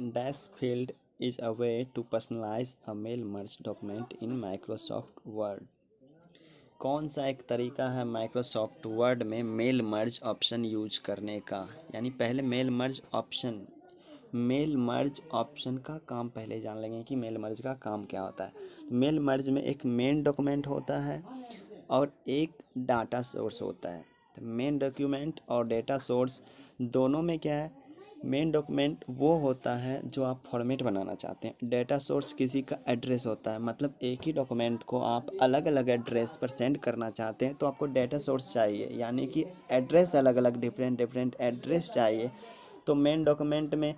Dash field is a way to personalize a mail merge document in Microsoft Word। कौन सा एक तरीका है माइक्रोसॉफ्ट वर्ड में मेल मर्ज ऑप्शन यूज करने का। यानी पहले मेल मर्ज ऑप्शन का काम पहले जान लेंगे कि मेल मर्ज का काम क्या होता है। मेल मर्ज में एक मेन डॉक्यूमेंट होता है और एक डाटा सोर्स होता है। तो मेन डॉक्यूमेंट और डेटा सोर्स दोनों में क्या है, मेन डॉक्यूमेंट वो होता है जो आप फॉर्मेट बनाना चाहते हैं। डेटा सोर्स किसी का एड्रेस होता है, मतलब एक ही डॉक्यूमेंट को आप अलग अलग एड्रेस पर सेंड करना चाहते हैं तो आपको डेटा सोर्स चाहिए, यानी कि एड्रेस अलग अलग डिफरेंट एड्रेस चाहिए। तो मेन डॉक्यूमेंट में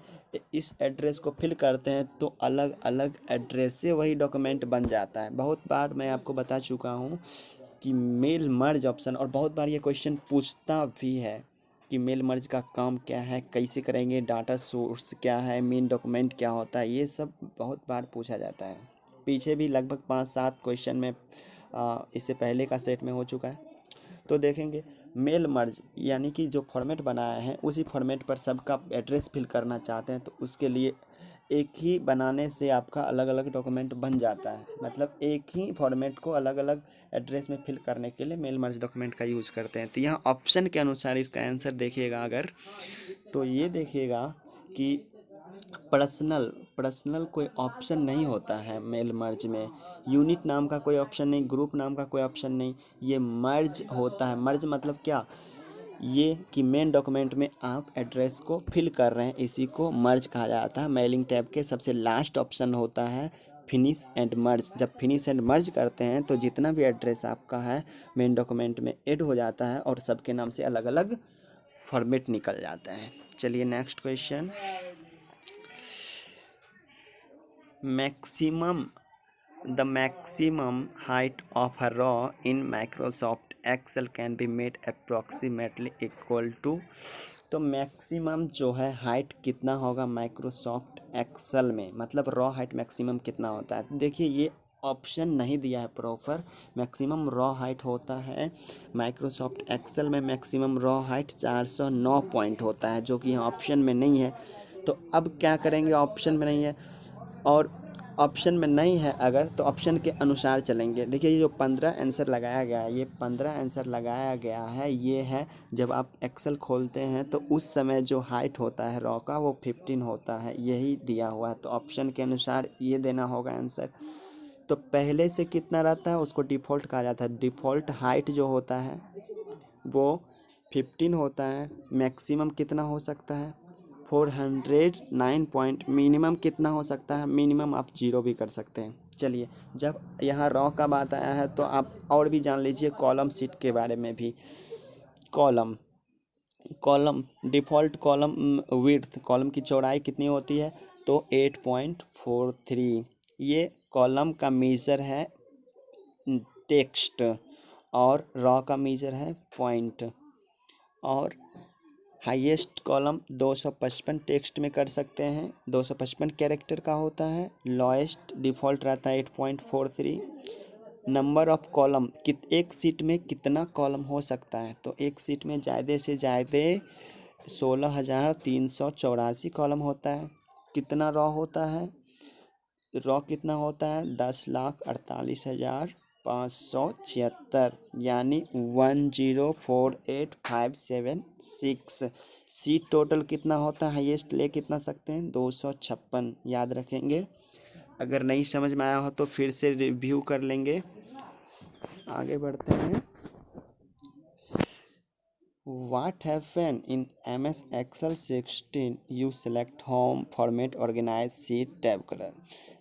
इस एड्रेस को फिल करते हैं तो अलग अलग एड्रेस से वही डॉक्यूमेंट बन जाता है। बहुत बार मैं आपको बता चुका हूँ कि मेल मर्ज ऑप्शन, और बहुत बार ये क्वेश्चन पूछता भी है कि मेल मर्ज का काम क्या है, कैसे करेंगे, डाटा सोर्स क्या है, मेन डॉक्यूमेंट क्या होता है, ये सब बहुत बार पूछा जाता है। पीछे भी लगभग 5-7 क्वेश्चन में इससे पहले का सेट में हो चुका है। तो देखेंगे मेल मर्ज यानी कि जो फॉर्मेट बनाया है उसी फॉर्मेट पर सबका एड्रेस फिल करना चाहते हैं तो उसके लिए एक ही बनाने से आपका अलग अलग डॉक्यूमेंट बन जाता है। मतलब एक ही फॉर्मेट को अलग अलग एड्रेस में फिल करने के लिए मेल मर्ज डॉक्यूमेंट का यूज़ करते हैं। तो यहाँ ऑप्शन के अनुसार इसका आंसर देखिएगा अगर, तो ये देखिएगा कि पर्सनल कोई ऑप्शन नहीं होता है मेल मर्ज में। यूनिट नाम का कोई ऑप्शन नहीं, ग्रुप नाम का कोई ऑप्शन नहीं, ये मर्ज होता है। मर्ज मतलब क्या, ये कि मेन डॉक्यूमेंट में आप एड्रेस को फिल कर रहे हैं, इसी को मर्ज कहा जाता है। मेलिंग टैब के सबसे लास्ट ऑप्शन होता है फिनिश एंड मर्ज। जब फिनिश एंड मर्ज करते हैं तो जितना भी एड्रेस आपका है मेन डॉक्यूमेंट में ऐड हो जाता है और सबके नाम से अलग अलग फॉर्मेट निकल जाता है। चलिए next question. The maximum height of a row in Microsoft Excel can be made approximately equal to। तो मैक्सिमम जो है हाइट कितना होगा माइक्रोसॉफ्ट एक्सेल में, मतलब रॉ हाइट मैक्सिमम कितना होता है। देखिए ये ऑप्शन नहीं दिया है प्रॉपर। मैक्सिमम रॉ हाइट होता है माइक्रोसॉफ्ट एक्सेल में, मैक्सिमम रॉ हाइट 409 पॉइंट होता है, जो कि यहाँ ऑप्शन में नहीं है। तो अब क्या करेंगे, ऑप्शन में नहीं है और ऑप्शन में नहीं है अगर, तो ऑप्शन के अनुसार चलेंगे। देखिए ये जो 15 आंसर लगाया गया है, ये 15 आंसर लगाया गया है, ये है जब आप एक्सेल खोलते हैं तो उस समय जो हाइट होता है रॉ का वो 15 होता है, यही दिया हुआ है। तो ऑप्शन के अनुसार ये देना होगा आंसर। तो पहले से कितना रहता है उसको डिफ़ॉल्ट कहा जाता है। डिफ़ॉल्ट हाइट जो होता है वो 15 होता है। मैक्सिमम कितना हो सकता है 409 पॉइंट। मिनिमम कितना हो सकता है, मिनिमम आप 0 भी कर सकते हैं। चलिए जब यहाँ रॉ का बात आया है तो आप और भी जान लीजिए कॉलम सीट के बारे में भी। Column default column width, column की चौड़ाई कितनी होती है तो 8.43। ये कॉलम का मेजर है टेक्स्ट और रॉ का मेजर है पॉइंट। और हाईएस्ट कॉलम 255 टेक्स्ट में कर सकते हैं, 255 कैरेक्टर का होता है। लोएस्ट डिफ़ॉल्ट रहता है 8.43। नंबर ऑफ कॉलम एक सीट में कितना कॉलम हो सकता है, तो एक सीट में ज़्यादा से ज़्यादा 16,384 कॉलम होता है। कितना रॉ होता है, रॉ कितना होता है 10,48,576, यानी 1048576। सीट टोटल कितना होता है, हाईएस्ट ले कितना सकते हैं 256, याद रखेंगे। अगर नहीं समझ में आया हो तो फिर से रिव्यू कर लेंगे। आगे बढ़ते हैं। What happen in MS Excel 16? You select home, format, organize, sheet, tab color।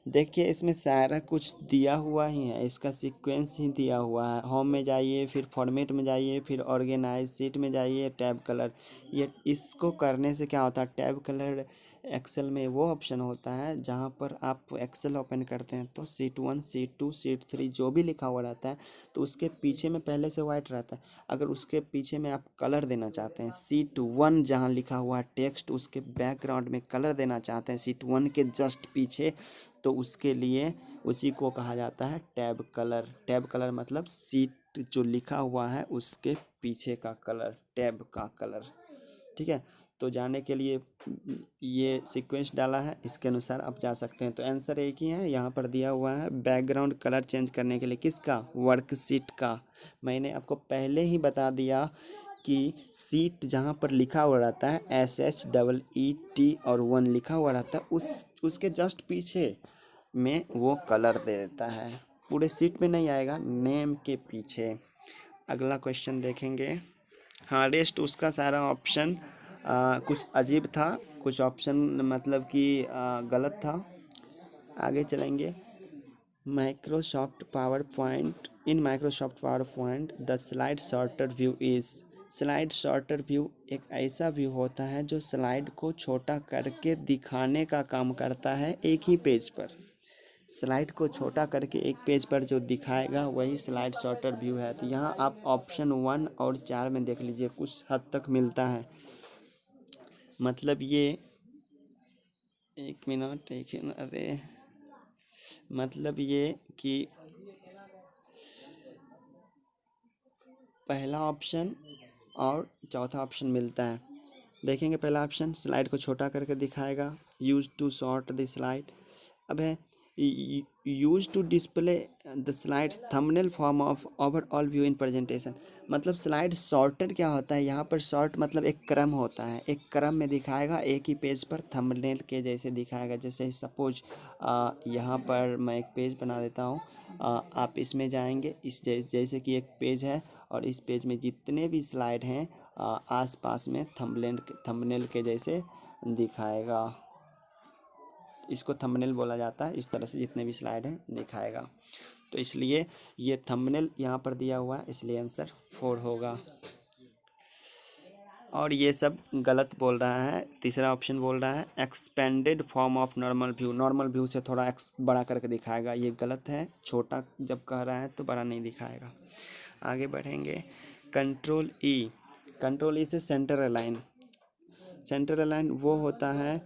देखिए इसमें सारा कुछ दिया हुआ ही है, इसका सीक्वेंस ही दिया हुआ है। होम में जाइए, फिर फॉर्मेट में जाइए, फिर ऑर्गेनाइज, सीट में जाइए, टैब कलर। ये इसको करने से क्या होता है, टैब कलर एक्सेल में वो ऑप्शन होता है जहाँ पर आप एक्सेल ओपन करते हैं तो सीट 1, सीट 2, सीट 3 जो भी लिखा हुआ रहता है तो उसके पीछे में पहले से वाइट रहता है। अगर उसके पीछे में आप कलर देना चाहते हैं, सीट 1 जहाँ लिखा हुआ है टेक्स्ट उसके बैकग्राउंड में कलर देना चाहते हैं सीट 1 के जस्ट पीछे, तो उसके लिए उसी को कहा जाता है टैब कलर। टैब कलर मतलब सीट जो लिखा हुआ है उसके पीछे का कलर, टैब का कलर। ठीक है, तो जाने के लिए ये सीक्वेंस डाला है, इसके अनुसार आप जा सकते हैं। तो आंसर एक ही है, यहाँ पर दिया हुआ है बैकग्राउंड कलर चेंज करने के लिए। किसका? वर्कशीट का। मैंने आपको पहले ही बता दिया कि सीट जहाँ पर लिखा हुआ रहता है SHEET और 1 लिखा हुआ रहता है, उसके जस्ट पीछे में वो कलर दे देता है, पूरे सीट में नहीं आएगा, नेम के पीछे। अगला क्वेश्चन देखेंगे। हाँ, रेस्ट उसका सारा ऑप्शन कुछ अजीब था, कुछ ऑप्शन मतलब कि गलत था। आगे चलेंगे। Microsoft power point, in Microsoft power point the slide shorter view is. Slide shorter view एक ऐसा व्यू होता है जो स्लाइड को छोटा करके दिखाने का काम करता है एक ही पेज पर। स्लाइड को छोटा करके एक पेज पर जो दिखाएगा वही स्लाइड शॉर्टर व्यू है। तो यहाँ आप ऑप्शन 1 और 4 में देख लीजिए, कुछ हद तक मिलता है। मतलब ये एक मिनट अरे मतलब ये कि पहला ऑप्शन और चौथा ऑप्शन मिलता है। देखेंगे पहला ऑप्शन, स्लाइड को छोटा करके दिखाएगा, use to short the slide. अब है use to display the slide thumbnail form of overall view in presentation. मतलब स्लाइड शॉर्टर क्या होता है, यहाँ पर शॉर्ट मतलब एक क्रम होता है, एक क्रम में दिखाएगा, एक ही पेज पर थंबनेल के जैसे दिखाएगा। जैसे सपोज यहाँ पर मैं एक पेज बना देता हूँ, आप इसमें जाएंगे, इस जैसे कि एक पेज है और इस पेज में जितने भी स्लाइड हैं आसपास में थंबनेल के जैसे दिखाएगा। इसको थंबनेल बोला जाता है। इस तरह से जितने भी स्लाइड हैं दिखाएगा। तो इसलिए ये थंबनेल यहाँ पर दिया हुआ है, इसलिए आंसर 4 होगा। और ये सब गलत बोल रहा है। तीसरा ऑप्शन बोल रहा है expanded form of normal view, normal view से थोड़ा बड़ा करके दिखाएगा, ये गलत है। छोटा जब कह रहा है तो बड़ा नहीं दिखाएगा। आगे बढ़ेंगे। कंट्रोल ई से सेंटर अलाइन। सेंटर अलाइन वो होता है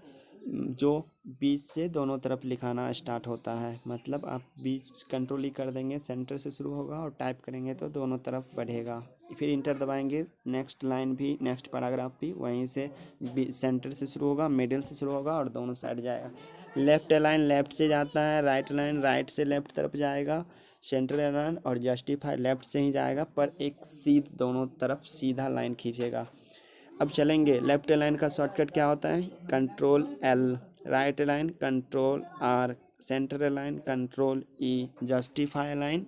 जो बीच से दोनों तरफ लिखाना स्टार्ट होता है। मतलब आप बीच कंट्रोल ई कर देंगे, सेंटर से शुरू होगा और टाइप करेंगे तो दोनों तरफ बढ़ेगा। फिर इंटर दबाएंगे, नेक्स्ट लाइन भी, नेक्स्ट पैराग्राफ भी वहीं से सेंटर से शुरू होगा, मिडिल से शुरू होगा और दोनों साइड जाएगा। लेफ्ट अलाइन लेफ्ट से जाता है, राइट अलाइन राइट से लेफ्ट तरफ जाएगा, सेंटर अलाइन और जस्टिफाई लेफ्ट से ही जाएगा, पर एक सीध दोनों तरफ सीधा लाइन खींचेगा। अब चलेंगे, लेफ्ट अलाइन का शॉर्टकट क्या होता है? Control L, right align control R, centre align control E, justify align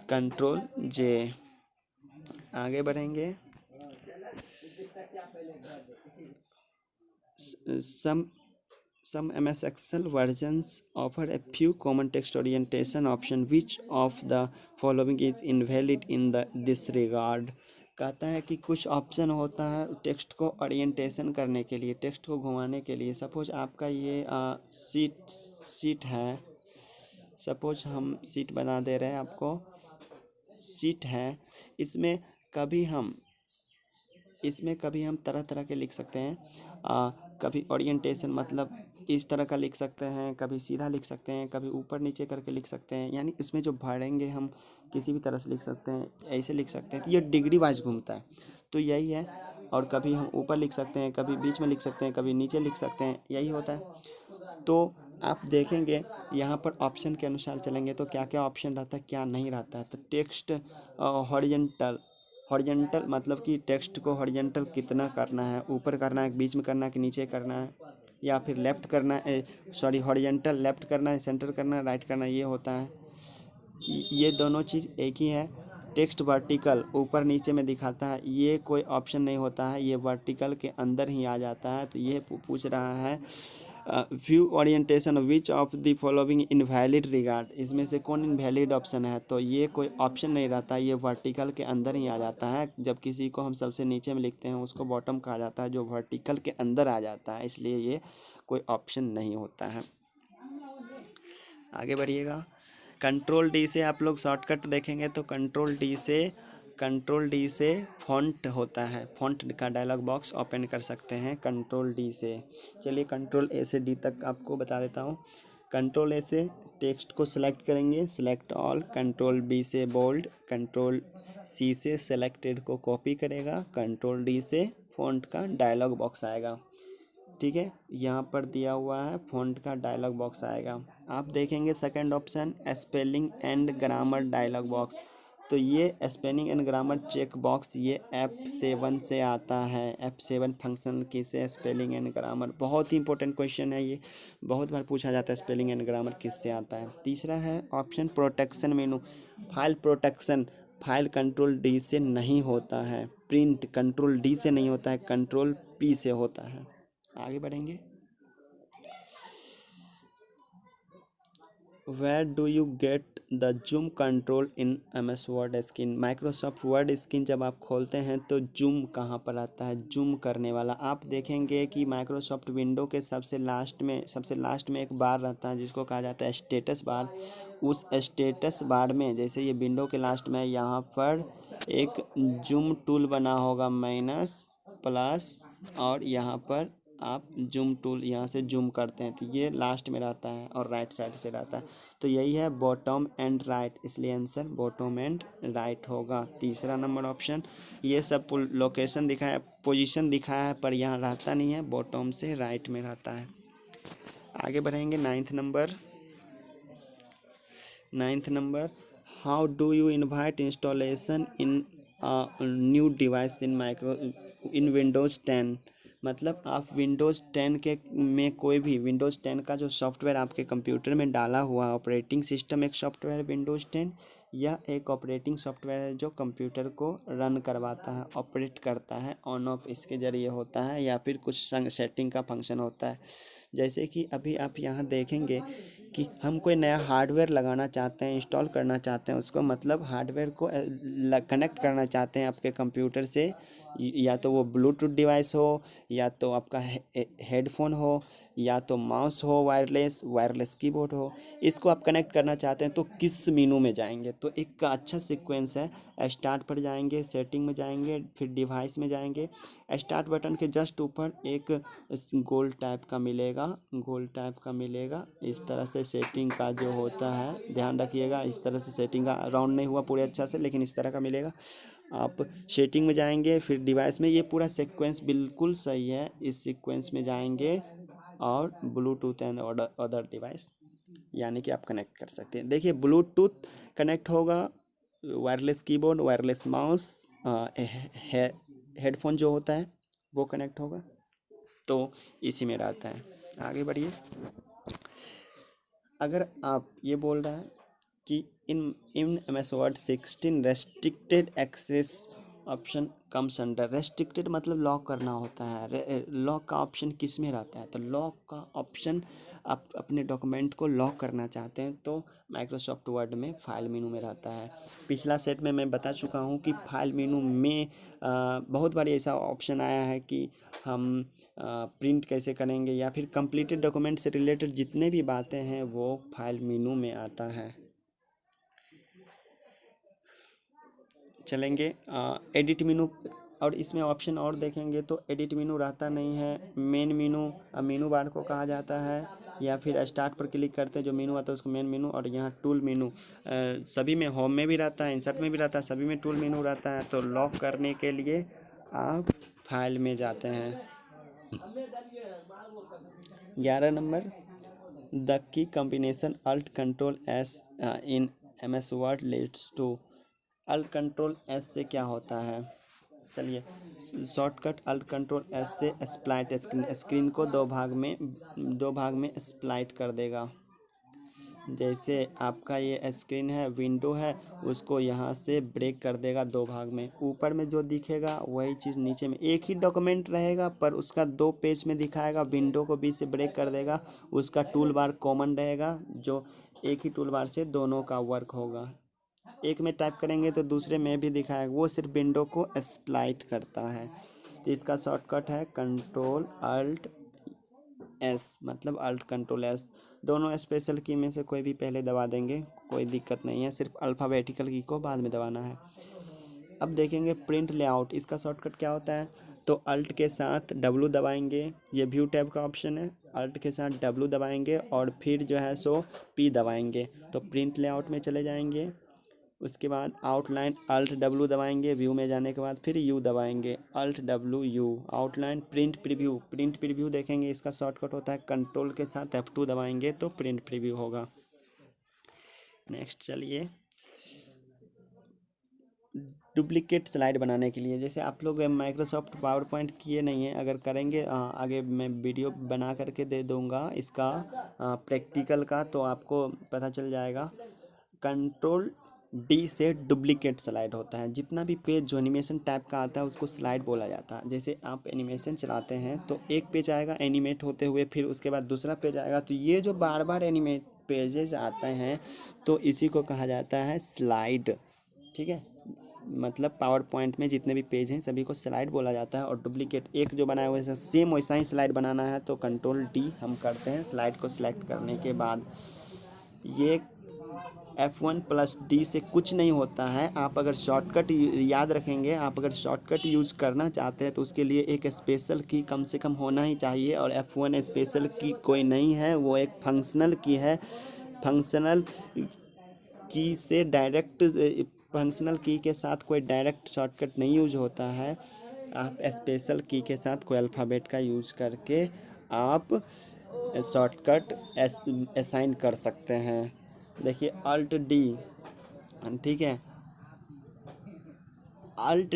control J. आगे बढ़ेंगे। Some MS Excel versions offer a few common text orientation option. Which of the following is invalid in this regard? कहता है कि कुछ option होता है text को orientation करने के लिए, टेक्स्ट को घुमाने के लिए। सपोज आपका ये सीट है, सपोज हम सीट बना दे रहे हैं, आपको सीट है, इसमें कभी हम तरह तरह के लिख सकते हैं। कभी ओरिएंटेशन मतलब इस तरह का लिख सकते हैं, कभी सीधा लिख सकते हैं, कभी ऊपर नीचे करके लिख सकते हैं। यानी इसमें जो भरेंगे हम किसी भी तरह से लिख सकते हैं, ऐसे लिख सकते हैं। तो ये डिग्री वाइज घूमता है, तो यही है। और कभी हम ऊपर लिख सकते हैं, कभी बीच में लिख सकते हैं, कभी नीचे लिख सकते हैं, यही होता है। तो आप देखेंगे यहाँ पर ऑप्शन के अनुसार चलेंगे तो क्या क्या ऑप्शन रहता है, क्या नहीं रहता है। तो टेक्स्ट हॉरिजेंटल मतलब कि टेक्स्ट को हॉरिजेंटल कितना करना है, ऊपर करना है, बीच में करना है कि नीचे करना है, या फिर लेफ्ट करना है, हॉरिजेंटल लेफ्ट करना है, सेंटर करना है, राइट करना है, ये होता है। ये दोनों चीज़ एक ही है। टेक्स्ट वर्टिकल ऊपर नीचे में दिखाता है, ये कोई ऑप्शन नहीं होता है, ये वर्टिकल के अंदर ही आ जाता है। तो ये पूछ रहा है view orientation which of the following invalid regard, इसमें से कौन इनवैलिड ऑप्शन है। तो ये कोई ऑप्शन नहीं रहता, ये वर्टिकल के अंदर ही आ जाता है। जब किसी को हम सबसे नीचे में लिखते हैं उसको बॉटम कहा जाता है, जो वर्टिकल के अंदर आ जाता है, इसलिए ये कोई ऑप्शन नहीं होता है। आगे बढ़िएगा। कंट्रोल डी से आप लोग शॉर्टकट देखेंगे तो कंट्रोल डी से फॉन्ट होता है, फॉन्ट का डायलॉग बॉक्स ओपन कर सकते हैं कंट्रोल डी से। चलिए कंट्रोल ए से डी तक आपको बता देता हूँ। कंट्रोल ए से टेक्स्ट को सिलेक्ट करेंगे, सिलेक्ट ऑल। कंट्रोल बी से बोल्ड, कंट्रोल सी से सेलेक्टेड को कॉपी करेगा, कंट्रोल डी से फ़ॉन्ट का डायलॉग बॉक्स आएगा। ठीक है, यहाँ पर दिया हुआ है फ़ॉन्ट का डायलॉग बॉक्स आएगा। आप देखेंगे second option spelling and grammar dialog box. तो ये spelling and grammar check box ये F7 से आता है। F7 फंक्शन किससे, स्पेलिंग एंड ग्रामर। बहुत ही इंपॉर्टेंट क्वेश्चन है ये, बहुत बार पूछा जाता है स्पेलिंग एंड ग्रामर किससे आता है। तीसरा है ऑप्शन प्रोटेक्शन मेनू। File protection file control D से नहीं होता है, प्रिंट कंट्रोल डी से नहीं होता है, कंट्रोल पी से होता है। आगे बढ़ेंगे। Where do you get the zoom control in MS Word screen. Microsoft word screen जब आप खोलते हैं तो जूम कहाँ पर आता है, जूम करने वाला। आप देखेंगे कि माइक्रोसॉफ्ट विंडो के सबसे लास्ट में एक बार रहता है जिसको कहा जाता है स्टेटस बार। उस स्टेटस बार में जैसे ये विंडो के लास्ट में यहाँ पर एक जूम टूल बना होगा माइनस प्लस, और यहाँ पर आप जूम टूल यहाँ से जूम करते हैं तो ये लास्ट में रहता है और राइट साइड से रहता है। तो यही है बॉटम एंड राइट, इसलिए आंसर बॉटम एंड राइट होगा। तीसरा नंबर ऑप्शन। ये सब लोकेशन दिखाया, पोजीशन दिखाया है, पर यहाँ रहता नहीं है, बॉटम से राइट में रहता है। आगे बढ़ेंगे। Ninth number how do you invite installation in new device in Windows 10। मतलब आप विंडोज़ 10 के में कोई भी विंडोज़ 10 का जो सॉफ्टवेयर आपके कंप्यूटर में डाला हुआ ऑपरेटिंग सिस्टम एक सॉफ्टवेयर विंडोज़ 10 या एक ऑपरेटिंग सॉफ्टवेयर है जो कंप्यूटर को रन करवाता है, ऑपरेट करता है, ऑन ऑफ इसके ज़रिए होता है, या फिर कुछ सेटिंग का फंक्शन होता है। जैसे कि अभी आप यहाँ देखेंगे कि हम कोई नया हार्डवेयर लगाना चाहते हैं, इंस्टॉल करना चाहते हैं उसको, मतलब हार्डवेयर को कनेक्ट करना चाहते हैं आपके कंप्यूटर से, या तो वो ब्लूटूथ डिवाइस हो, या तो आपका हेडफोन हो, या तो माउस हो, वायरलेस कीबोर्ड हो, इसको आप कनेक्ट करना चाहते हैं तो किस मेनू में जाएंगे। तो एक अच्छा सीक्वेंस है, स्टार्ट पर जाएंगे, सेटिंग में जाएंगे, फिर डिवाइस में जाएंगे। स्टार्ट बटन के जस्ट ऊपर एक गोल टाइप का मिलेगा, इस तरह से सेटिंग का जो होता है, ध्यान रखिएगा, इस तरह से सेटिंग का राउंड नहीं हुआ पूरे अच्छा से, लेकिन इस तरह का मिलेगा। आप सेटिंग में जाएंगे, फिर डिवाइस में, ये पूरा सीक्वेंस बिल्कुल सही है। इस सीक्वेंस में जाएंगे और ब्लूटूथ एंड अदर डिवाइस यानी कि आप कनेक्ट कर सकते हैं। देखिए ब्लूटूथ कनेक्ट होगा, wireless keyboard, wireless mouse, headphone जो होता है वो कनेक्ट होगा, तो इसी में रहता है। आगे बढ़िए। अगर आप ये बोल रहा है कि in MS Word 16 restricted access option comes under. Restricted मतलब लॉक करना होता है। लॉक का ऑप्शन किस में रहता है, तो लॉक का ऑप्शन आप अपने डॉक्यूमेंट को लॉक करना चाहते हैं तो माइक्रोसॉफ्ट वर्ड में फाइल मेनू में रहता है। पिछला सेट में मैं बता चुका हूँ कि फाइल मेनू में बहुत बार ऐसा ऑप्शन आया है कि हम प्रिंट कैसे करेंगे, या फिर कंप्लीटेड डॉक्यूमेंट से रिलेटेड जितने भी बातें हैं वो फाइल मेनू में आता है। चलेंगे एडिट मेनू, और इसमें ऑप्शन और देखेंगे तो एडिट मेनू रहता नहीं है। मेन मेनू बार को कहा जाता है, या फिर स्टार्ट पर क्लिक करते हैं जो मेनू आता है उसको मेन मेनू, और यहाँ टूल मेनू सभी में, होम में भी रहता है, इंसर्ट में भी रहता है, सभी में टूल मेनू रहता है। तो लॉक करने के लिए आप फाइल में जाते हैं। 11 number the key combination alt control S in MS Word leads to. Alt control S से क्या होता है, चलिए शॉर्टकट अल्ट कंट्रोल एस से स्प्लाइट स्क्रीन को दो भाग में स्प्लाइट कर देगा। जैसे आपका ये स्क्रीन है, विंडो है, उसको यहाँ से ब्रेक कर देगा दो भाग में। ऊपर में जो दिखेगा वही चीज़ नीचे में, एक ही डॉक्यूमेंट रहेगा पर उसका दो पेज में दिखाएगा। विंडो को बीच से ब्रेक कर देगा, उसका टूल बार कॉमन रहेगा, जो एक ही टूल बार से दोनों का वर्क होगा। एक में टाइप करेंगे तो दूसरे में भी दिखाएगा, वो सिर्फ विंडो को स्प्लाइट करता है। तो इसका शॉर्टकट है कंट्रोल अल्ट एस, मतलब अल्ट कंट्रोल एस। दोनों स्पेशल की में से कोई भी पहले दबा देंगे, कोई दिक्कत नहीं है, सिर्फ अल्फ़ाबेटिकल की को बाद में दबाना है। अब देखेंगे प्रिंट लेआउट, इसका शॉर्टकट क्या होता है, तो अल्ट के साथ W दबाएंगे, ये व्यू टैब का ऑप्शन है, अल्ट के साथ W दबाएंगे और फिर जो है सो P दबाएंगे, तो प्रिंट लेआउट में चले जाएंगे। उसके बाद आउटलाइन अल्ट डब्ल्यू दबाएंगे, व्यू में जाने के बाद फिर यू दबाएंगे, alt W U, outline print preview देखेंगे, इसका शॉर्टकट होता है कंट्रोल के साथ F2 दबाएंगे तो प्रिंट प्रीव्यू होगा। नेक्स्ट चलिए, डुप्लीकेट स्लाइड बनाने के लिए, जैसे आप लोग माइक्रोसॉफ्ट पावर पॉइंट किए नहीं हैं, अगर करेंगे आगे मैं वीडियो बना करके दे दूंगा इसका प्रैक्टिकल का, तो आपको पता चल जाएगा। कंट्रोल डी से डुप्लीकेट स्लाइड होता है, जितना भी पेज जो एनिमेशन टाइप का आता है उसको स्लाइड बोला जाता है। जैसे आप एनिमेशन चलाते हैं तो एक पेज आएगा एनिमेट होते हुए, फिर उसके बाद दूसरा पेज आएगा, तो ये जो बार बार एनिमेट पेजेस आते हैं तो इसी को कहा जाता है स्लाइड। ठीक है, मतलब पावर पॉइंट में जितने भी पेज हैं सभी को स्लाइड बोला जाता है। और डुप्लीकेट एक जो बनाया हुआ है सेम वैसा ही स्लाइड बनाना है तो कंट्रोल डी हम करते हैं। स्लाइड को सिलेक्ट करने के बाद ये F1+D से कुछ नहीं होता है। आप अगर शॉर्टकट याद रखेंगे, आप अगर शॉर्टकट यूज करना चाहते हैं तो उसके लिए एक स्पेशल की कम से कम होना ही चाहिए, और F1 स्पेशल की कोई नहीं है, वो एक फंक्शनल की है। फंक्शनल की से डायरेक्ट, फंक्शनल की के साथ कोई डायरेक्ट शॉर्टकट नहीं यूज होता है। आप स्पेशल की के साथ कोई अल्फ़ाबेट का यूज करके आप शॉर्टकट असाइन कर सकते हैं। देखिए अल्ट डी, ठीक है, अल्ट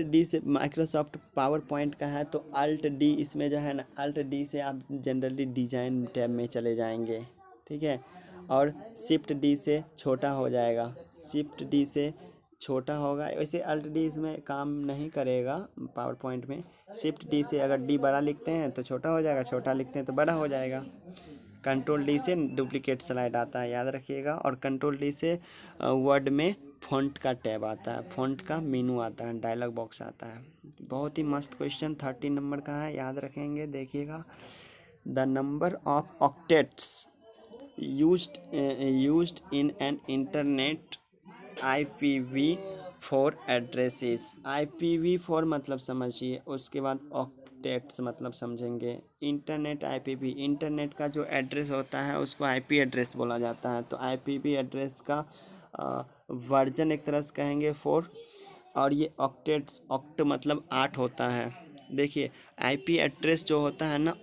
डी से माइक्रोसॉफ्ट पावर पॉइंट का है तो अल्ट डी, इसमें जो है ना अल्ट डी से आप जनरली डिजाइन टैब में चले जाएंगे। ठीक है, और शिफ्ट डी से छोटा हो जाएगा, शिफ्ट डी से छोटा होगा। वैसे अल्ट डी इसमें काम नहीं करेगा पावर पॉइंट में। शिफ्ट डी से अगर डी बड़ा लिखते हैं तो छोटा हो जाएगा, छोटा लिखते हैं तो बड़ा हो जाएगा। कंट्रोल डी से डुप्लीकेट स्लाइड आता है, याद रखिएगा। और कंट्रोल डी से वर्ड में फ़ॉन्ट का टैब आता है, फ़ॉन्ट का मेनू आता है, डायलॉग बॉक्स आता है। बहुत ही मस्त क्वेश्चन 13 नंबर का है, याद रखेंगे, देखिएगा। The number of octets used in an internet IPv4 addresses. IPv4 मतलब समझिए, उसके बाद ऑक्टेट्स मतलब समझेंगे। इंटरनेट IPv, इंटरनेट का जो एड्रेस होता है उसको IP एड्रेस बोला जाता है। तो IPv एड्रेस का वर्जन एक तरह से कहेंगे 4, और ये ऑक्टेट्स, ऑक्ट मतलब 8 होता है। देखिए IP एड्रेस जो होता है ना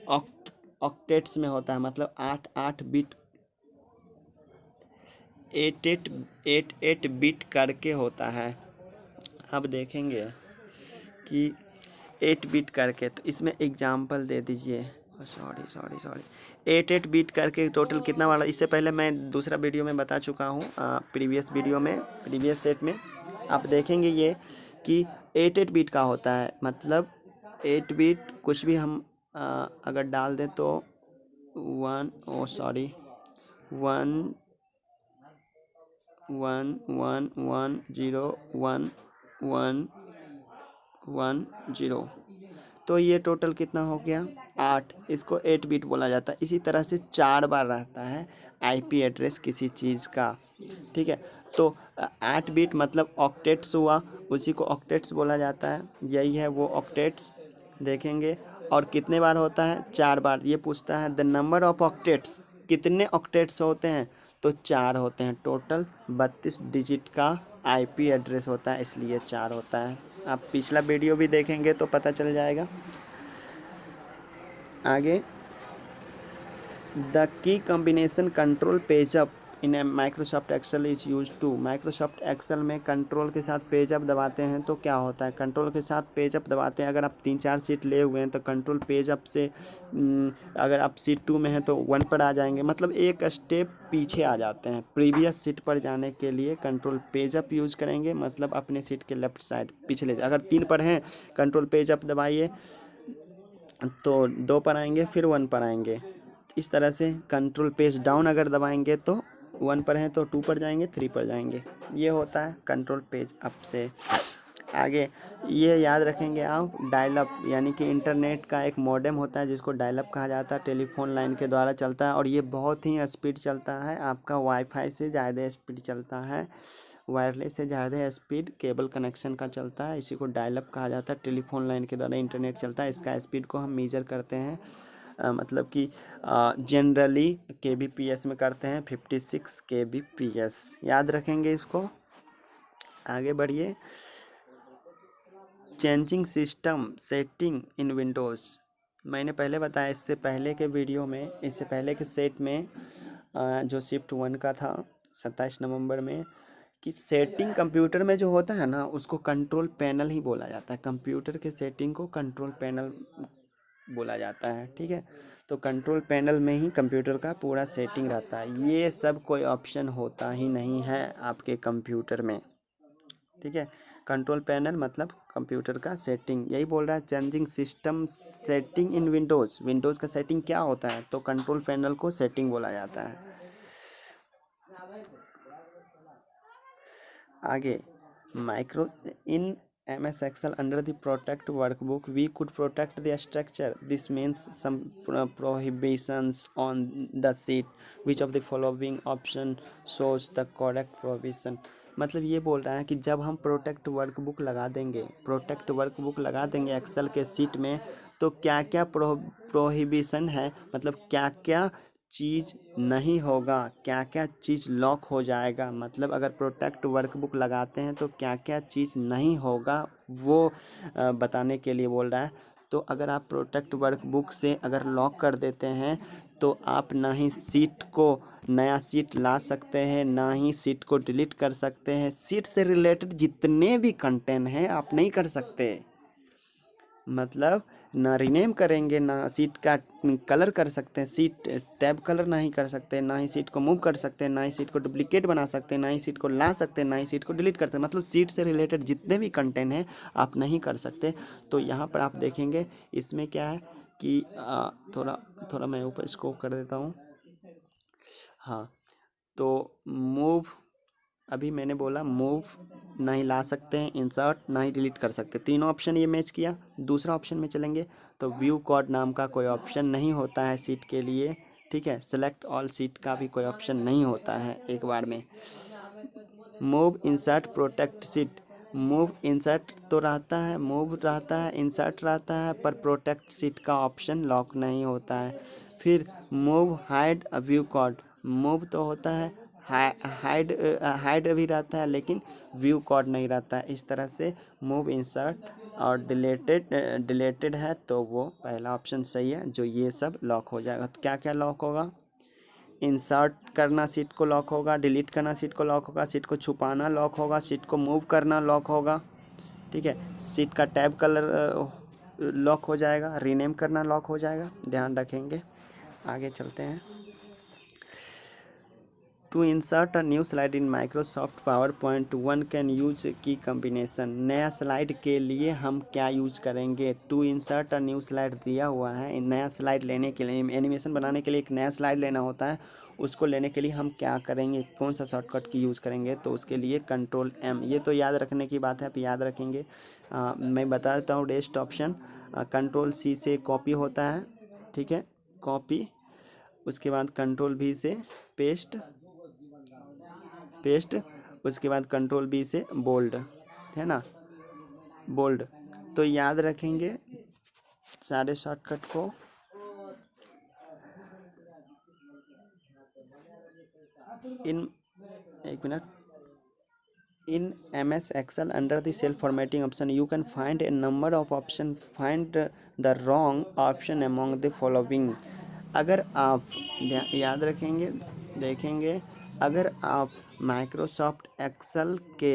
ऑक्टेट्स में होता है, मतलब 8 बिट 8 बिट करके होता है। अब देखेंगे कि 8 बिट करके, तो इसमें एग्जांपल दे दीजिए। सॉरी 8 बिट करके टोटल कितना वाला, इससे पहले मैं दूसरा वीडियो में बता चुका हूँ, प्रीवियस वीडियो में, प्रीवियस सेट में आप देखेंगे ये कि 8 बिट का होता है। मतलब 8 बिट कुछ भी हम अगर डाल दें तो 1 1 1 1 0 1 1 1 0, तो ये टोटल कितना हो गया 8। इसको 8 बिट बोला जाता है। इसी तरह से 4 बार रहता है IP एड्रेस किसी चीज़ का। ठीक है, तो 8 बिट मतलब ऑक्टेट्स हुआ, उसी को ऑक्टेट्स बोला जाता है। यही है वो ऑक्टेट्स, देखेंगे। और कितने बार होता है 4 बार। ये पूछता है द नंबर ऑफ ऑक्टेट्स, कितने ऑक्टेट्स होते हैं, तो 4 होते हैं। टोटल 32 डिजिट का IP एड्रेस होता है, इसलिए 4 होता है। आप पिछला वीडियो भी देखेंगे तो पता चल जाएगा। आगे, the key combination control page up in Microsoft Excel is use to. Microsoft Excel में कंट्रोल के साथ पेज अप दबाते हैं तो क्या होता है, कंट्रोल के साथ पेज अप दबाते हैं। अगर आप 3-4 सीट ले हुए हैं तो कंट्रोल पेज अप से अगर आप सीट 2 में हैं तो 1 पर आ जाएंगे, मतलब एक स्टेप पीछे आ जाते हैं। प्रीवियस सीट पर जाने के लिए कंट्रोल पेज अप यूज़ करेंगे, मतलब अपने सीट के लेफ्ट साइड पिछले, अगर 3 पर हैं कंट्रोल पेज अप दबाइए तो 2 पर आएंगे, फिर 1 पर आएंगे। इस तरह से कंट्रोल पेज डाउन अगर दबाएंगे तो 1 पर हैं तो 2 पर जाएंगे, 3 पर जाएंगे। ये होता है कंट्रोल पेज अप से। आगे ये याद रखेंगे आप, डायल अप यानी कि इंटरनेट का एक मॉडेम होता है जिसको डायल अप कहा जाता है, टेलीफोन लाइन के द्वारा चलता है, और ये बहुत ही स्पीड चलता है, आपका वाईफाई से ज़्यादा स्पीड चलता है, वायरलेस से ज़्यादा स्पीड केबल कनेक्शन का चलता है। इसी को डायल अप कहा जाता है। टेलीफोन लाइन के द्वारा इंटरनेट चलता है, इसका स्पीड को हम मेजर करते हैं मतलब कि जनरली kbps में करते हैं 56 kbps, याद रखेंगे इसको। आगे बढ़िए। चेंजिंग सिस्टम सेटिंग इन विंडोज़, मैंने पहले बताया इससे पहले के वीडियो में, इससे पहले के सेट में जो शिफ्ट 1 का था 27 नवंबर में, कि सेटिंग कंप्यूटर में जो होता है ना उसको कंट्रोल पैनल ही बोला जाता है। कंप्यूटर के सेटिंग को कंट्रोल पैनल बोला जाता है, ठीक है। तो कंट्रोल पैनल में ही कंप्यूटर का पूरा सेटिंग रहता है, ये सब कोई ऑप्शन होता ही नहीं है आपके कंप्यूटर में, ठीक है। कंट्रोल पैनल मतलब कंप्यूटर का सेटिंग, यही बोल रहा है चेंजिंग सिस्टम सेटिंग इन विंडोज़। विंडोज़ का सेटिंग क्या होता है, तो कंट्रोल पैनल को सेटिंग बोला जाता है। आगे micro in MS Excel under the protect workbook we could protect the structure. This means some prohibitions on the sheet. Which of the following option shows the correct provision? मतलब ये बोल रहा है कि जब हम प्रोटेक्ट वर्कबुक लगा देंगे, प्रोटेक्ट वर्कबुक लगा देंगे एक्सेल के सीट में, तो क्या क्या प्रोहिबिशन है, मतलब क्या क्या चीज़ नहीं होगा, क्या क्या चीज़ लॉक हो जाएगा। मतलब अगर प्रोटेक्ट वर्कबुक लगाते हैं तो क्या क्या चीज़ नहीं होगा वो बताने के लिए बोल रहा है। तो अगर आप प्रोटेक्ट वर्कबुक से अगर लॉक कर देते हैं तो आप ना ही सीट को नया सीट ला सकते हैं, ना ही सीट को डिलीट कर सकते हैं। सीट से रिलेटेड जितने भी कंटेंट हैं आप नहीं कर सकते, मतलब ना रीनेम करेंगे, ना सीट का कलर कर सकते हैं, सीट टैब कलर नहीं कर सकते, ना ही सीट को मूव कर सकते हैं, ना ही सीट को डुप्लीकेट बना सकते हैं, ना ही सीट को ला सकते हैं, ना ही सीट को डिलीट कर सकते हैं। मतलब सीट से रिलेटेड जितने भी कंटेंट हैं आप नहीं कर सकते। तो यहाँ पर आप देखेंगे इसमें क्या है कि थोड़ा थोड़ा मैं ऊपर स्कोप कर देता हूँ। हाँ, तो मूव, अभी मैंने बोला मूव नहीं ला सकते हैं, इंसर्ट नहीं डिलीट कर सकते, तीनों ऑप्शन ये मैच किया। दूसरा ऑप्शन में चलेंगे तो व्यू कोड नाम का कोई ऑप्शन नहीं होता है सीट के लिए, ठीक है। सेलेक्ट ऑल सीट का भी कोई ऑप्शन नहीं होता है एक बार में। Move insert protect seat, move insert तो रहता है, मूव रहता है, इंसर्ट रहता है, पर प्रोटेक्ट सीट का ऑप्शन लॉक नहीं होता है। फिर move hide view code, move तो होता है, हाइड हाइड भी रहता है लेकिन व्यू कोड नहीं रहता है। इस तरह से मूव इंसर्ट और डिलेटेड है तो वो पहला ऑप्शन सही है, जो ये सब लॉक हो जाएगा। तो क्या क्या लॉक होगा, इंसर्ट करना सीट को लॉक होगा, डिलीट करना सीट को लॉक होगा, सीट को छुपाना लॉक होगा, सीट को मूव करना लॉक होगा, ठीक है। सीट का टैब कलर लॉक हो जाएगा, रीनेम करना लॉक हो जाएगा, ध्यान रखेंगे। आगे चलते हैं। To insert a new slide in Microsoft PowerPoint one can use key combination, नया स्लाइड के लिए हम क्या यूज करेंगे। To insert a new slide दिया हुआ है, नया स्लाइड लेने के लिए, एनिमेशन बनाने के लिए एक नया स्लाइड लेना होता है, उसको लेने के लिए हम क्या करेंगे, कौन सा शॉर्टकट की यूज़ करेंगे, तो उसके लिए कंट्रोल M। ये तो याद रखने की बात है, आप याद रखेंगे। मैं बता देता हूँ रेस्ट ऑप्शन, कंट्रोल C से कॉपी होता है, ठीक है, कॉपी। उसके बाद कंट्रोल V से पेस्ट, पेस्ट। उसके बाद कंट्रोल B से बोल्ड, है ना, बोल्ड। तो याद रखेंगे सारे शॉर्टकट को। इन एक minute, in MS Excel under the cell formatting option you can find a number of options, find the wrong option among the following। अगर आप याद रखेंगे, देखेंगे, अगर आप माइक्रोसॉफ्ट एक्सेल के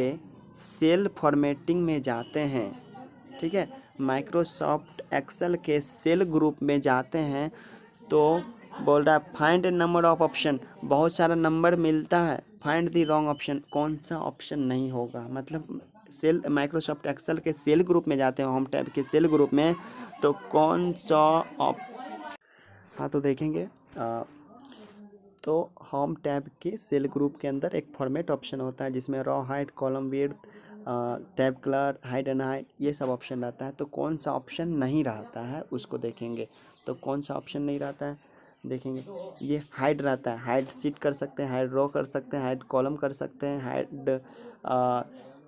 सेल फॉर्मेटिंग में जाते हैं, ठीक है, माइक्रोसॉफ्ट एक्सेल के सेल ग्रुप में जाते हैं, तो बोल रहा है find A number of option, बहुत सारा नंबर मिलता है, फाइंड दी रॉन्ग ऑप्शन, कौन सा ऑप्शन नहीं होगा। मतलब सेल माइक्रोसॉफ्ट एक्सेल के सेल ग्रुप में जाते हैं, होम टैब के सेल ग्रुप में, तो कौन सा हाँ तो देखेंगे तो होम टैब के सेल ग्रुप के अंदर एक फॉर्मेट ऑप्शन होता है जिसमें raw height, column width, tab colour, hide and hide, ये सब ऑप्शन रहता है। तो कौन सा ऑप्शन नहीं रहता है उसको देखेंगे। तो कौन सा ऑप्शन नहीं रहता है देखेंगे, ये हाइड रहता है, हाइड सीट कर सकते हैं, हाइड रो कर सकते हैं, हाइड कॉलम कर सकते हैं, हाइड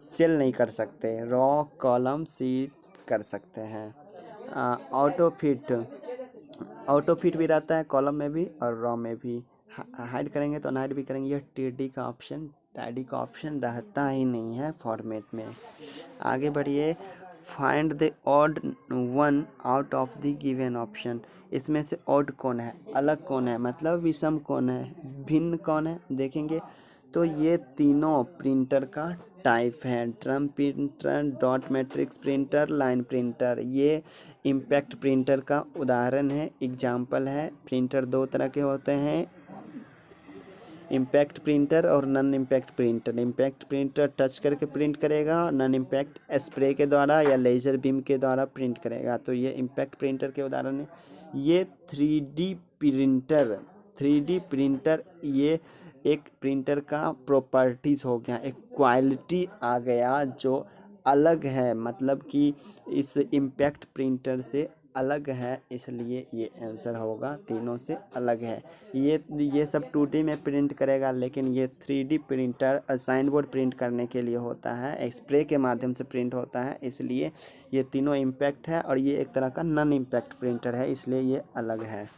सेल नहीं कर सकते, रॉ कॉलम सीट कर सकते हैं। ऑटो फिट, ऑटो फिट भी रहता है कॉलम में भी और रॉ में भी। हाइड करेंगे तो अनहाइड भी करेंगे। यह टीडी का ऑप्शन, टैडी का ऑप्शन रहता ही नहीं है फॉर्मेट में। आगे बढ़िए। Find the odd one out of the given option. इसमें से ऑड कौन है, अलग कौन है, मतलब विषम कौन है, भिन्न कौन है, देखेंगे तो ये तीनों प्रिंटर का टाइप है। Drum printer, dot matrix printer, line printer. ये इम्पैक्ट प्रिंटर का उदाहरण है, एग्जाम्पल है। प्रिंटर दो तरह के होते हैं, इम्पैक्ट प्रिंटर और non impact printer. Impact printer touch करके प्रिंट करेगा, नॉन इम्पैक्ट स्प्रे के द्वारा या लेज़र बीम के द्वारा प्रिंट करेगा। तो ये इम्पैक्ट प्रिंटर के उदाहरण है। ये 3D प्रिंटर, 3D प्रिंटर ये एक प्रिंटर का प्रॉपर्टीज़ हो गया, एक क्वालिटी आ गया जो अलग है, मतलब कि इस इम्पैक्ट प्रिंटर से अलग है, इसलिए ये आंसर होगा, तीनों से अलग है। ये सब 2D में प्रिंट करेगा, लेकिन ये 3D printer sign board print करने के लिए होता है, स्प्रे के माध्यम से प्रिंट होता है, इसलिए ये तीनों इम्पैक्ट है। और ये एक तरह का नॉन इम्पैक्ट प्रिंटर है, इसलिए ये अलग है।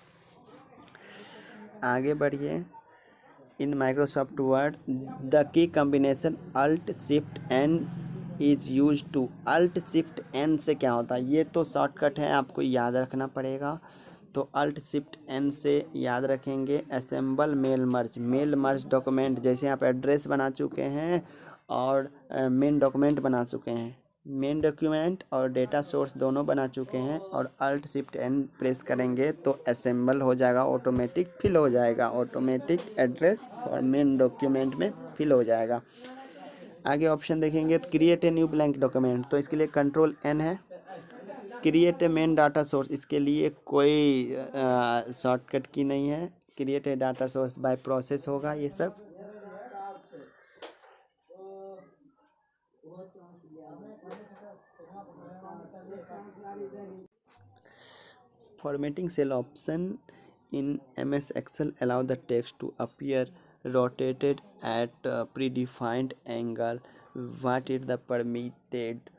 आगे बढ़िए। In Microsoft Word the key combination alt shift N is use to. Alt shift N से क्या होता है, ये तो शॉर्टकट है, आपको याद रखना पड़ेगा। तो अल्ट शिफ्ट एन से याद रखेंगे assemble mail merge. Mail merge document, जैसे आप एड्रेस बना चुके हैं और मेन डॉक्यूमेंट बना चुके हैं, मेन डॉक्यूमेंट और डेटा सोर्स दोनों बना चुके हैं, और अल्ट शिफ्ट एन प्रेस करेंगे तो असेंबल हो जाएगा, ऑटोमेटिक फिल हो जाएगा, ऑटोमेटिक एड्रेस और मेन डॉक्यूमेंट में फिल हो जाएगा। आगे ऑप्शन देखेंगे तो create a new blank document, तो इसके लिए कंट्रोल एन है। Create a main data source, इसके लिए कोई शॉर्टकट की नहीं है, create a data source by process होगा ये सब। Formatting cell option in MS Excel allow the text to appear rotated at a predefined angle. What is the permitted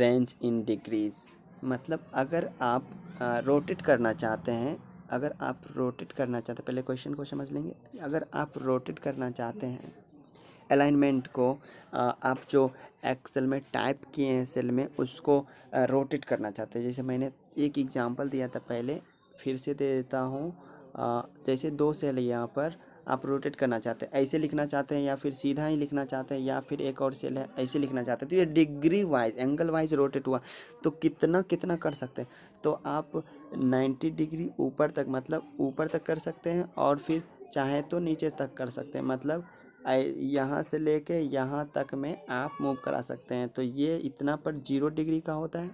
range in degrees? मतलब अगर आप रोटेट करना चाहते हैं, अगर आप रोटेट करना चाहते हैं, पहले क्वेश्चन को समझ लेंगे। अगर आप रोटेट करना चाहते हैं अलाइनमेंट को, आप जो एक्सेल में टाइप किए हैं सेल में, उसको रोटेट करना चाहते हैं। जैसे मैंने एक एग्जांपल दिया था पहले, फिर से दे देता हूँ। जैसे 2 सेल है, यहाँ पर आप रोटेट करना चाहते हैं, ऐसे लिखना चाहते हैं, या फिर सीधा ही लिखना चाहते हैं, या फिर एक और सेल है ऐसे लिखना चाहते हैं, तो ये degree wise, angle wise rotate हुआ, तो कितना कितना कर सकते हैं। तो आप 90 डिग्री ऊपर तक, मतलब ऊपर तक कर सकते हैं, और फिर चाहे तो नीचे तक कर सकते हैं, मतलब यहाँ से लेके यहाँ तक में आप मूव करा सकते हैं। तो ये इतना पर 0 डिग्री का होता है,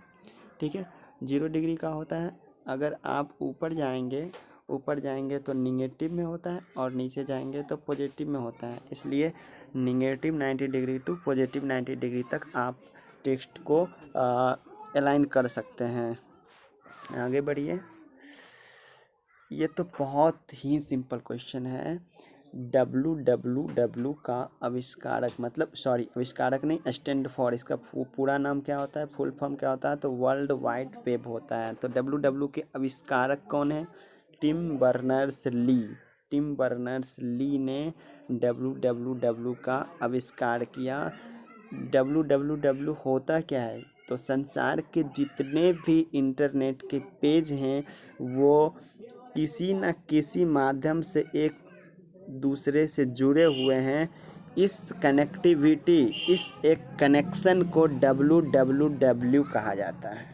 ठीक है, 0 डिग्री का होता है। अगर आप ऊपर जाएंगे तो निगेटिव में होता है, और नीचे जाएंगे तो पॉजिटिव में होता है। इसलिए negative 90 degree to positive 90 degree तक आप टेक्स्ट को अलाइन कर सकते हैं। आगे बढ़िए। ये तो बहुत ही सिंपल क्वेश्चन है। WWW का आविष्कारक, मतलब आविष्कारक नहीं, स्टैंड फॉर, इसका पूरा नाम क्या होता है, फुल फॉर्म क्या होता है, तो वर्ल्ड वाइड वेब होता है। तो WWW के आविष्कारक कौन है, टिम बर्नर्स-ली। टिम बर्नर्स-ली ने WWW का आविष्कार किया। WWW होता क्या है, तो संसार के जितने भी इंटरनेट के पेज हैं वो किसी न किसी माध्यम से एक दूसरे से जुड़े हुए हैं। इस कनेक्टिविटी, इस एक कनेक्शन को WWW कहा जाता है।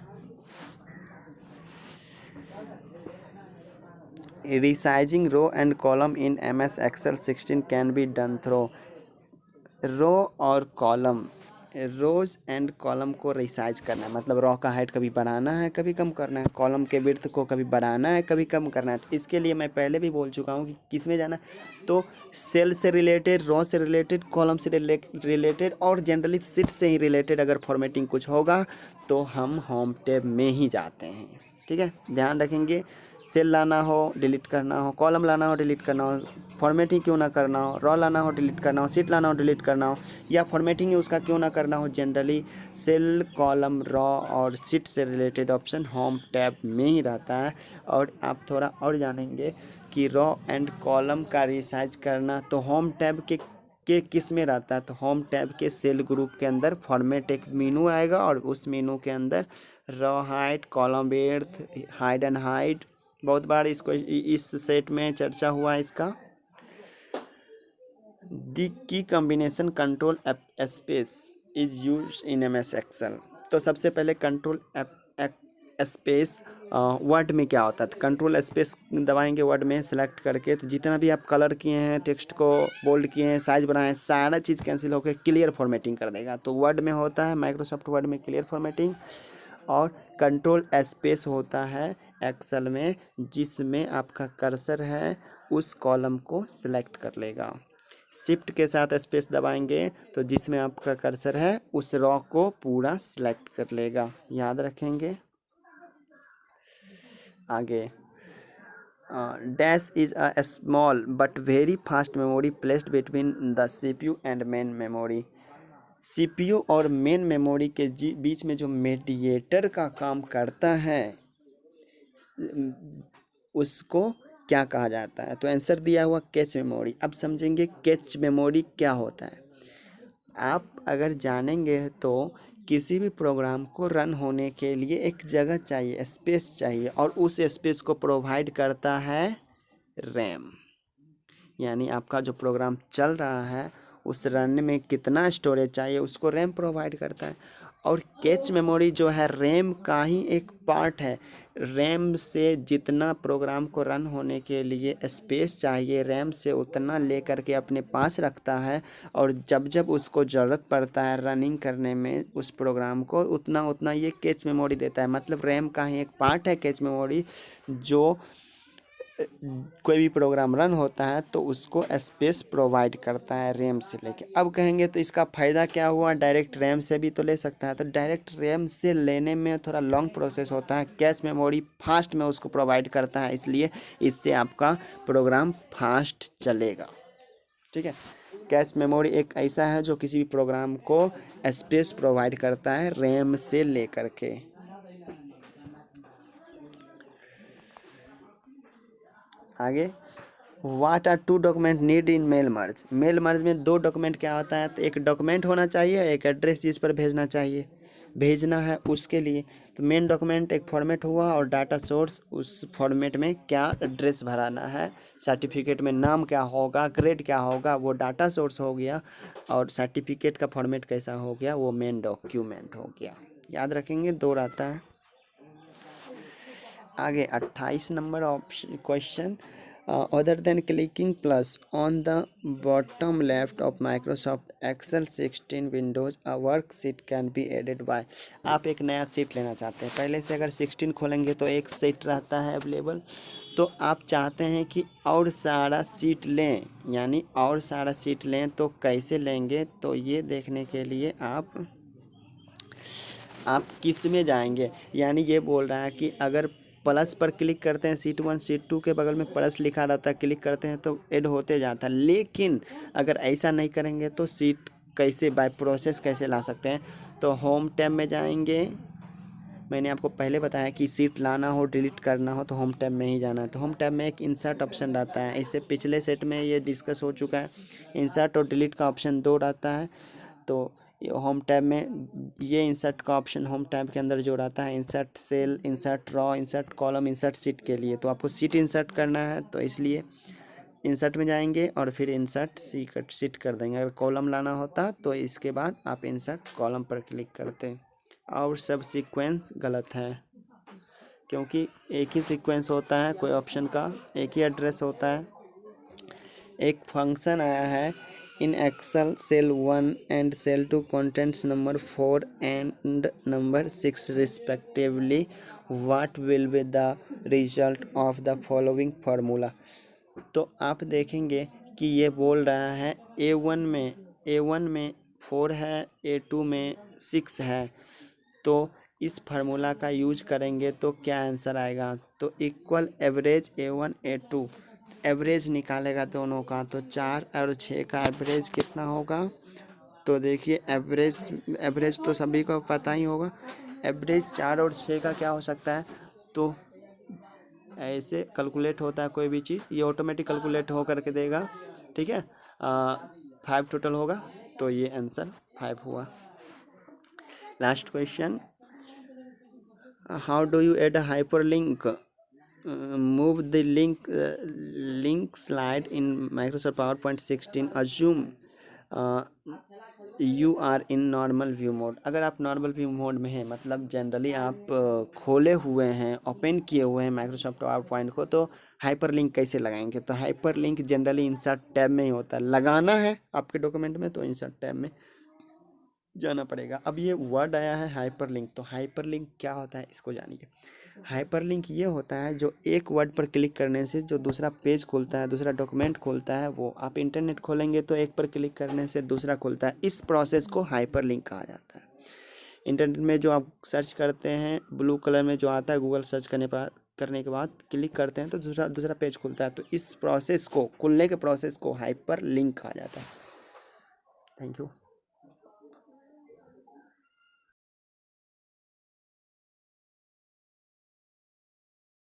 Resizing row and column in MS Excel 16 can be done through. Row और कॉलम, रोज एंड कॉलम को रिसाइज करना है, मतलब रो का हाइट कभी बढ़ाना है कभी कम करना है, कॉलम के विड्थ को कभी बढ़ाना है कभी कम करना है। तो इसके लिए मैं पहले भी बोल चुका हूँ कि किस में जाना, तो सेल से रिलेटेड, रो से रिलेटेड, कॉलम से रिलेटेड, और जनरली शीट से ही रिलेटेड अगर फॉर्मेटिंग कुछ होगा तो हम होम टैब में ही जाते हैं, ठीक है, ध्यान रखेंगे। सेल लाना हो डिलीट करना हो, कॉलम लाना हो डिलीट करना हो, फॉर्मेटिंग क्यों ना करना हो, रॉ लाना हो डिलीट करना हो, सीट लाना हो डिलीट करना हो, या फॉर्मेटिंग ही उसका क्यों ना करना हो, जनरली सेल कॉलम रॉ और सीट से रिलेटेड ऑप्शन होम टैब में ही रहता है। और आप थोड़ा और जानेंगे कि रॉ एंड कॉलम का रिसाइज करना तो होम टैब के किस में रहता है, तो होम टैब के सेल ग्रुप के अंदर फॉर्मेट एक मेनू आएगा और उस मेनू के अंदर raw height, column width, hide and height, बहुत बार इसको इस सेट में चर्चा हुआ है इसका। The key combination control space is use in MS Excel. तो सबसे पहले कंट्रोल स्पेस वर्ड में क्या होता है, तो कंट्रोल स्पेस दबाएंगे वर्ड में सेलेक्ट करके, तो जितना भी आप कलर किए हैं, टेक्स्ट को बोल्ड किए हैं, साइज बनाए हैं, सारा चीज़ कैंसिल होकर क्लियर फॉर्मेटिंग कर देगा। तो वर्ड में होता है माइक्रोसॉफ्ट वर्ड में क्लियर फॉर्मेटिंग, और कंट्रोल स्पेस होता है एक्सेल में, जिसमें आपका कर्सर है उस कॉलम को सिलेक्ट कर लेगा। शिफ्ट के साथ स्पेस दबाएंगे तो जिसमें आपका कर्सर है उस रॉ को पूरा सिलेक्ट कर लेगा, याद रखेंगे। आगे dash is a small but very fast memory placed between the CPU and main memory. CPU और मेन मेमोरी के बीच में जो मीडिएटर का काम करता है उसको क्या कहा जाता है, तो आंसर दिया हुआ कैच मेमोरी। अब समझेंगे कैच मेमोरी क्या होता है। आप अगर जानेंगे तो किसी भी प्रोग्राम को रन होने के लिए एक जगह चाहिए, स्पेस चाहिए, और उस स्पेस को प्रोवाइड करता है रैम। यानी आपका जो प्रोग्राम चल रहा है उस रन में कितना स्टोरेज चाहिए उसको रैम प्रोवाइड करता है। और कैच मेमोरी जो है रैम का ही एक पार्ट है। रैम से जितना प्रोग्राम को रन होने के लिए स्पेस चाहिए रैम से उतना लेकर के अपने पास रखता है, और जब जब उसको ज़रूरत पड़ता है रनिंग करने में उस प्रोग्राम को उतना उतना ये कैच मेमोरी देता है। मतलब रैम का ही एक पार्ट है कैच मेमोरी, जो कोई भी प्रोग्राम रन होता है तो उसको स्पेस प्रोवाइड करता है रैम से लेके। अब कहेंगे तो इसका फ़ायदा क्या हुआ, डायरेक्ट रैम से भी तो ले सकता है, तो डायरेक्ट रैम से लेने में थोड़ा लॉन्ग प्रोसेस होता है। कैश मेमोरी फास्ट में उसको प्रोवाइड करता है, इसलिए इससे आपका प्रोग्राम फास्ट चलेगा। ठीक है, कैश मेमोरी एक ऐसा है जो किसी भी प्रोग्राम को स्पेस प्रोवाइड करता है रैम से लेकर के। आगे what are two document need in mail merge. Mail merge में दो डॉक्यूमेंट क्या होता है, तो एक डॉक्यूमेंट होना चाहिए, एक एड्रेस जिस पर भेजना चाहिए भेजना है उसके लिए। तो मेन डॉक्यूमेंट एक फॉर्मेट हुआ और डाटा सोर्स उस फॉर्मेट में क्या एड्रेस भराना है, सर्टिफिकेट में नाम क्या होगा, ग्रेड क्या होगा, वो डाटा सोर्स हो गया, और सर्टिफिकेट का फॉर्मेट कैसा हो गया वो मेन डॉक्यूमेंट हो गया। याद रखेंगे, दो रहता है। आगे 28 number option question, other than clicking plus on the bottom left of Microsoft Excel 16 Windows a worksheet can be added by. आप एक नया सीट लेना चाहते हैं, पहले से अगर 16 खोलेंगे तो एक सीट रहता है अवेलेबल, तो आप चाहते हैं कि और सारा सीट लें, यानी और सारा सीट लें तो कैसे लेंगे, तो ये देखने के लिए आप किस में जाएंगे। यानी ये बोल रहा है कि अगर प्लस पर क्लिक करते हैं सीट 1 सीट 2 के बगल में प्लस लिखा रहता है, क्लिक करते हैं तो ऐड होते जाता है। लेकिन अगर ऐसा नहीं करेंगे तो सीट कैसे बाय प्रोसेस कैसे ला सकते हैं, तो होम टैब में जाएंगे। मैंने आपको पहले बताया कि सीट लाना हो डिलीट करना हो तो होम टैब में ही जाना है। तो होम टैब में एक इंसर्ट ऑप्शन रहता है, इससे पिछले सेट में ये डिस्कस हो चुका है। इंसर्ट और डिलीट का ऑप्शन दो रहता है, तो होम टैब में ये इंसर्ट का ऑप्शन होम टैब के अंदर जो रहता है, insert cell, insert row, insert column, insert sheet के लिए, तो आपको सीट इंसर्ट करना है तो इसलिए इंसर्ट में जाएंगे और फिर इंसर्ट सीट कर देंगे। अगर कॉलम लाना होता तो इसके बाद आप इंसर्ट कॉलम पर क्लिक करते, और सब सीक्वेंस गलत है क्योंकि एक ही सीक्वेंस होता है, कोई ऑप्शन का एक ही एड्रेस होता है। एक फंक्शन आया है in Excel cell 1 and cell 2 contents number 4 and number 6 respectively, what will be the result of the following formula. तो आप देखेंगे कि ये बोल रहा है A1 में 4 है, A2 में 6 है, तो इस फार्मूला का यूज करेंगे तो क्या आंसर आएगा, तो equal average A1 A2, average निकालेगा दोनों का, तो 4 और 6 का एवरेज कितना होगा, तो देखिए एवरेज तो सभी को पता ही होगा, एवरेज 4 और 6 का क्या हो सकता है, तो ऐसे कैलकुलेट होता है कोई भी चीज़, ये ऑटोमेटिक कैलकुलेट हो करके देगा, ठीक है। 5 टोटल होगा, तो ये आंसर 5 हुआ। Last question, how do you add a hyperlink, move the link slide in Microsoft PowerPoint 16, assume you are in normal view mode। अगर आप नॉर्मल व्यू मोड में हैं, मतलब जनरली आप खोले हुए हैं, ओपन किए हुए हैं माइक्रोसॉफ्ट पावरपॉइंट को, तो हाइपरलिंक कैसे लगाएंगे, तो हाइपरलिंक जनरली इंसर्ट टैब में ही होता है, लगाना है आपके डॉक्यूमेंट में तो इंसर्ट टैब में जाना पड़ेगा। अब ये वर्ड आया है हाइपरलिंक, तो हाइपरलिंक क्या होता है इसको जानिए। हाइपरलिंक ये होता है जो एक वर्ड पर क्लिक करने से जो दूसरा पेज खुलता है, दूसरा डॉक्यूमेंट खुलता है, वो आप इंटरनेट खोलेंगे तो एक पर क्लिक करने से दूसरा खुलता है, इस प्रोसेस को हाइपरलिंक कहा जाता है। इंटरनेट में जो आप सर्च करते हैं, ब्लू कलर में जो आता है, गूगल सर्च करने के बाद क्लिक करते हैं तो दूसरा पेज खुलता है, तो इस प्रोसेस को, खुलने के प्रोसेस को हाइपरलिंक कहा जाता है। Thank you.